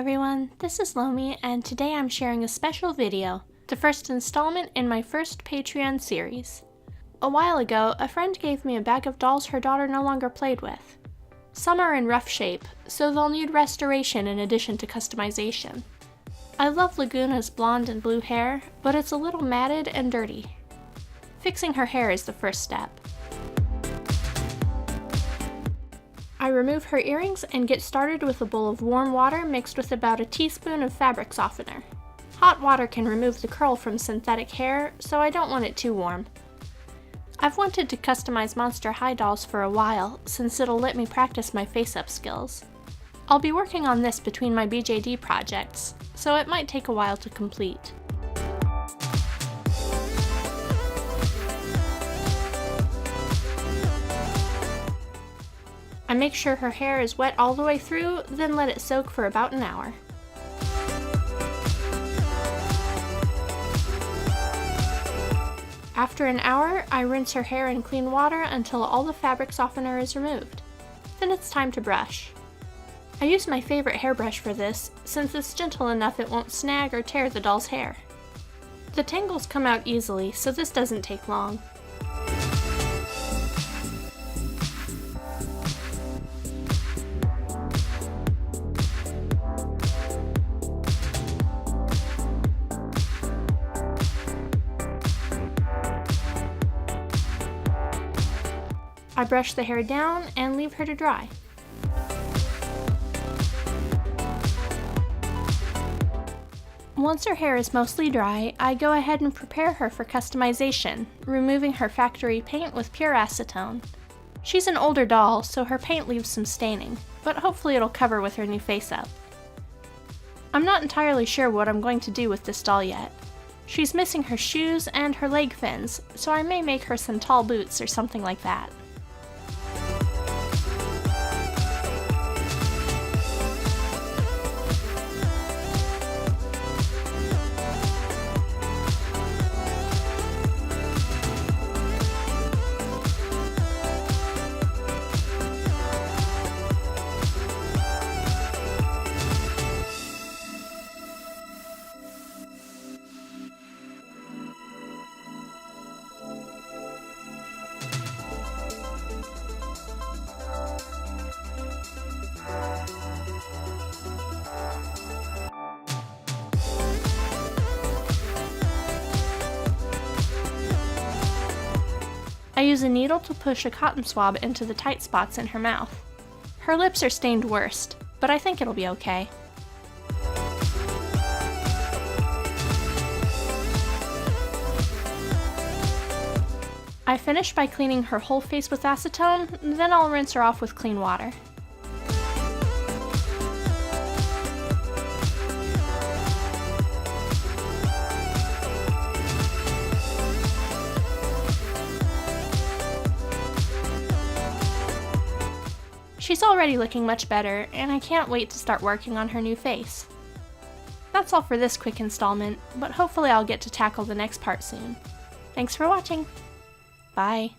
everyone, this is Lomi, and today I'm sharing a special video, the first installment in my first Patreon series. A while ago, a friend gave me a bag of dolls her daughter no longer played with. Some are in rough shape, so they'll need restoration in addition to customization. I love Lagoona's blonde and blue hair, but it's a little matted and dirty. Fixing her hair is the first step. I remove her earrings and get started with a bowl of warm water mixed with about a teaspoon of fabric softener. Hot water can remove the curl from synthetic hair, so I don't want it too warm. I've wanted to customize Monster High dolls for a while, since it'll let me practice my face-up skills. I'll be working on this between my BJD projects, so it might take a while to complete. I make sure her hair is wet all the way through, then let it soak for about an hour. After an hour, I rinse her hair in clean water until all the fabric softener is removed. Then it's time to brush. I use my favorite hairbrush for this, since it's gentle enough it won't snag or tear the doll's hair. The tangles come out easily, so this doesn't take long. I brush the hair down and leave her to dry. Once her hair is mostly dry, I go ahead and prepare her for customization, removing her factory paint with pure acetone. She's an older doll, so her paint leaves some staining, but hopefully it'll cover with her new face-up. I'm not entirely sure what I'm going to do with this doll yet. She's missing her shoes and her leg fins, so I may make her some tall boots or something like that. I use a needle to push a cotton swab into the tight spots in her mouth. Her lips are stained worst, but I think it'll be okay. I finish by cleaning her whole face with acetone, then I'll rinse her off with clean water. She's already looking much better, and I can't wait to start working on her new face. That's all for this quick installment, but hopefully I'll get to tackle the next part soon. Thanks for watching! Bye!